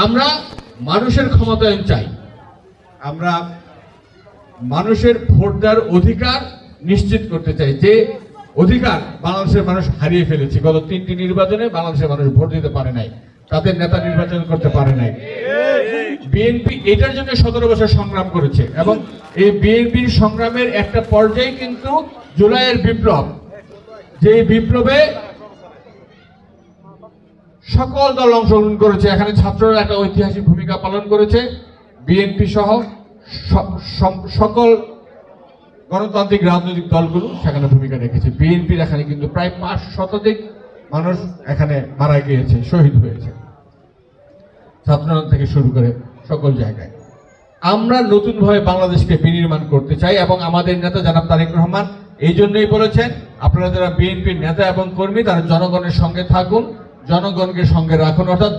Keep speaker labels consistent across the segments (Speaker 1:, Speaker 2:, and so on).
Speaker 1: আমরা মানুষের ক্ষমতায়ন চাই, আমরা মানুষের ভোট দেওয়ার অধিকার নিশ্চিত করতে চাই। যে অধিকার বাংলাদেশের মানুষ হারিয়ে ফেলেছে। গত 3টি নির্বাচনে বাংলাদেশের মানুষ ভোট দিতে পারে নাই, তাদের নেতা নির্বাচন করতে পারে নাই। বিএনপি এটার জন্য 17 বছর সংগ্রাম করেছে এবং এই বিএনপির সংগ্রামের একটা পর্যায়ে কিন্তু জুলাইয়ের বিপ্লব, যে বিপ্লবে সকল দল অংশগ্রহণ করেছে। এখানে ছাত্ররা একটা ঐতিহাসিক ভূমিকা পালন করেছে, বিএনপি সহ সকল গণতান্ত্রিক রাজনৈতিক দলগুলো সেখানে ভূমিকা রেখেছে। বিএনপির এখানে কিন্তু প্রায় 5 শতাধিক মানুষ এখানে মারা গিয়েছে, শহীদ হয়েছে, ছাত্রদল থেকে শুরু করে সকল জায়গায়। আমরা নতুনভাবে বাংলাদেশকে বিনির্মাণ করতে চাই এবং আমাদের নেতা জনাব তারেক রহমান এই জন্যই বলেছেন, আপনারা যারা বিএনপির নেতা এবং কর্মী তারা জনগণের সঙ্গে থাকুন, জনগণকে সঙ্গে রাখুন। অর্থাৎ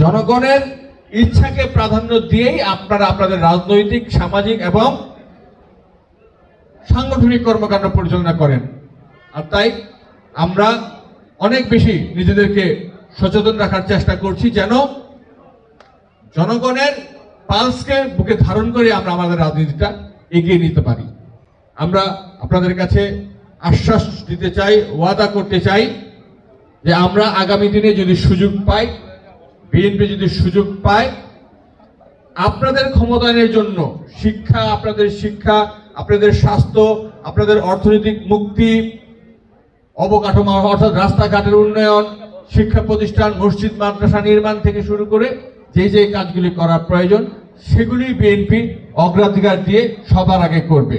Speaker 1: জনগণের ইচ্ছাকে প্রাধান্য দিয়েই আপনারা আপনাদের রাজনৈতিক, সামাজিক এবং সাংগঠনিক কর্মকাণ্ড পরিচালনা করেন। আর তাই আমরা অনেক বেশি নিজেদেরকে সচেতন রাখার চেষ্টা করছি যেন জনগণের পালসকে বুকে ধারণ করে আমরা আমাদের রাজনীতিটা এগিয়ে নিতে পারি। আমরা আপনাদের কাছে আশ্বাস দিতে চাই, ওয়াদা করতে চাই যে আমরা আগামী দিনে যদি সুযোগ পাই, বিএনপি যদি সুযোগ পায়, আপনাদের ক্ষমতায়নের জন্য শিক্ষা, আপনাদের স্বাস্থ্য, আপনাদের অর্থনৈতিক মুক্তি, অবকাঠামো অর্থাৎ রাস্তাঘাটের উন্নয়ন, শিক্ষা প্রতিষ্ঠান, মসজিদ মাদ্রাসা নির্মাণ থেকে শুরু করে যে কাজগুলি করার প্রয়োজন সেগুলি বিএনপি অগ্রাধিকার দিয়ে সবার আগে করবে।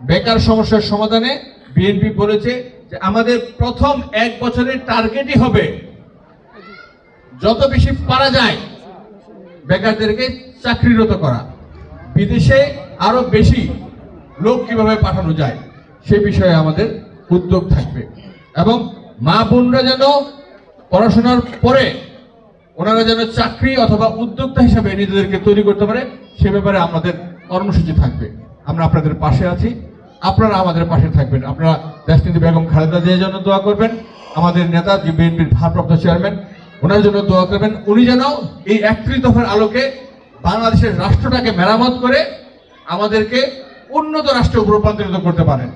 Speaker 1: বেকার সমস্যার সমাধানে বিএনপি বলেছে যে আমাদের প্রথম 1 বছরের টার্গেটই হবে যত বেশি পারা যায় বেকারদেরকে চাকরিরত করা, বিদেশে আরো বেশি লোক কিভাবে পাঠানো যায় সে বিষয়ে আমাদের উদ্যোগ থাকবে এবং মা বোনরা যেন পড়াশোনার পরে ওনারা যেন চাকরি অথবা উদ্যোক্তা হিসাবে নিজেদেরকে তৈরি করতে পারে সে ব্যাপারে আমাদের কর্মসূচি থাকবে। আমরা আপনাদের পাশে আছি, আপনারা আমাদের পাশে থাকবেন। আপনারা দেশনেত্রী বেগম খালেদা জিয়ার জন্য দোয়া করবেন, আমাদের নেতা যে বিএনপির ভারপ্রাপ্ত চেয়ারম্যান ওনার জন্য দোয়া করবেন। উনি যেন এই 31 দফার আলোকে বাংলাদেশের রাষ্ট্রটাকে মেরামত করে আমাদেরকে উন্নত রাষ্ট্রে রূপান্তরিত করতে পারেন।